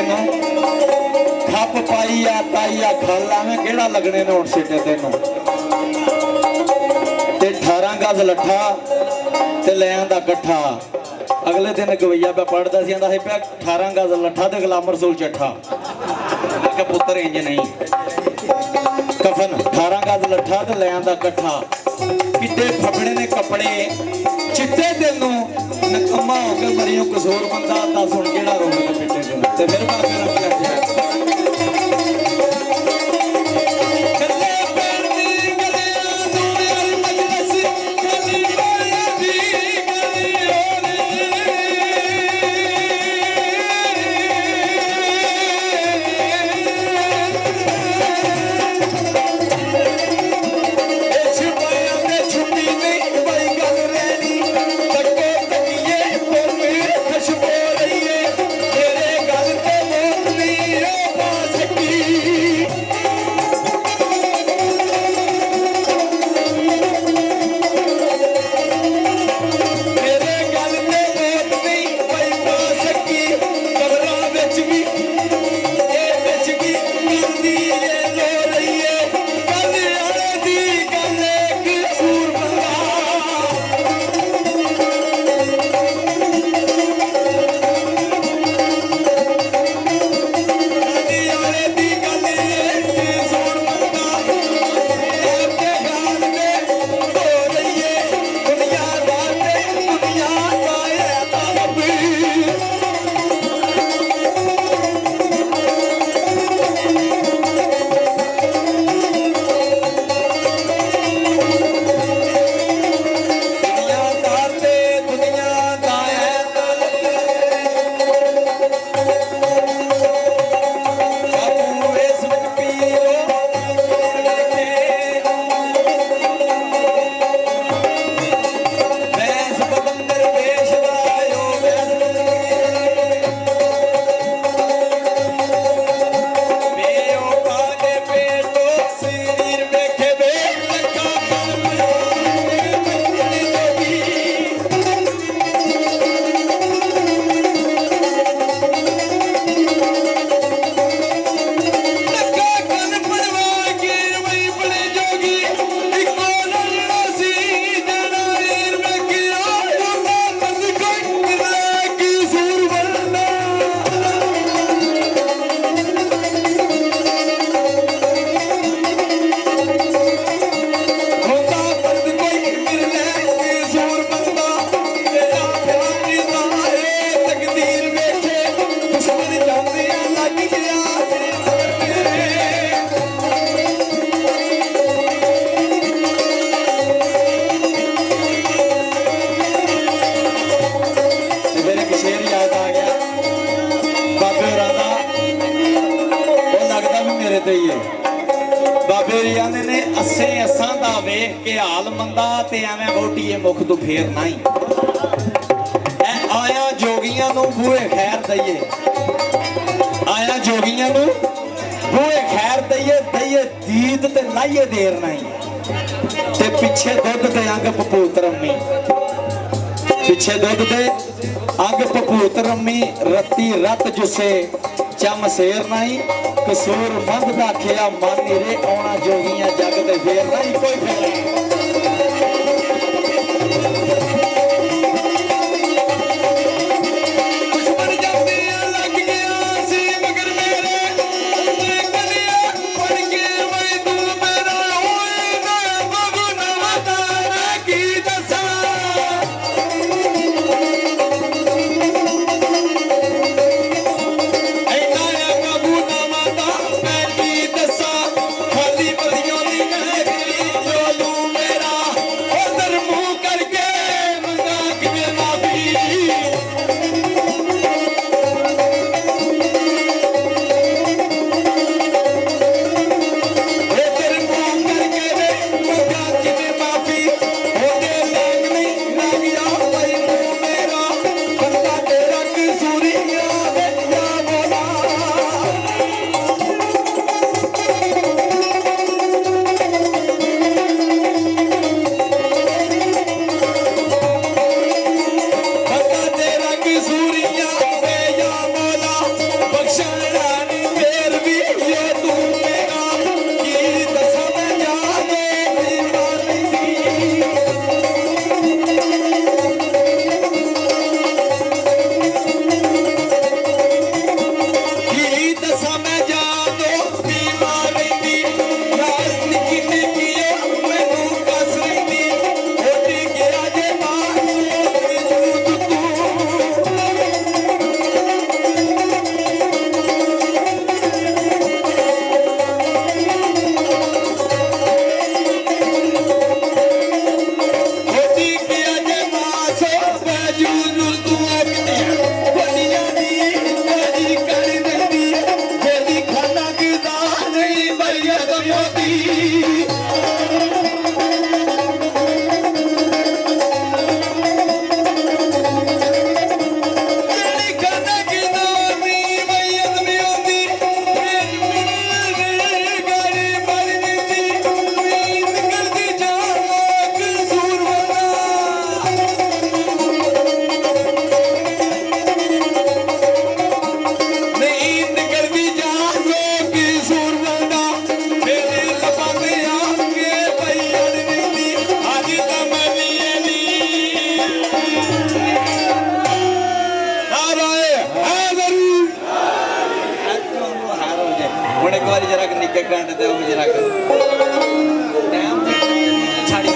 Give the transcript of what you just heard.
तेनू खप पाई आ ताई आ खाला में केड़ा लगने ने हुण सिटे तेनू ते 18 गज लट्ठा ते ले आंदा कट्ठा। अगले दिन गवैया पे पढ़ता सी आंदा है पे 18 गज लट्ठा ते गुलाम रसूल चट्ठा। मैं कहा पुत्तर इंज नहीं कफन 18 गज लट्ठा ते ले आंदा कट्ठा। किते फफड़े ने कपड़े चिट्टे तेनू नकम्मा हो के मरियो कसूर बंदा ता सुन केड़ा रोवेगा पिटे ते मेरे बाबे ने क्या किया बाबे आंदे ने अस्से असां दा वेख के हाल मंदा ते एवें वोटीए मुख तू फेर नहीं ऐ आया जोगियां नू बूहे खैर दईए आया जोगियां नू बूहे खैर दईए दईए दीद ते लाइए देर नहीं ते पिछे दुध दे अंग भपूत रम्मी पिछे दुध दे अंग भपूत रम्मी रत्ती रत जुसे चम शेर नहीं कसूर मंद दा खिया मन रे आना जोगियां जग ते फेर नहीं कोई फेर खाली बलियों दी महफिल ਵਾਰੀ ਜਰਾ ਨਿੱਕੇ ਕੰਡ ਤੇ ਉਹ ਜਰਾ ਟਾਈਮ ਛਾੜੀ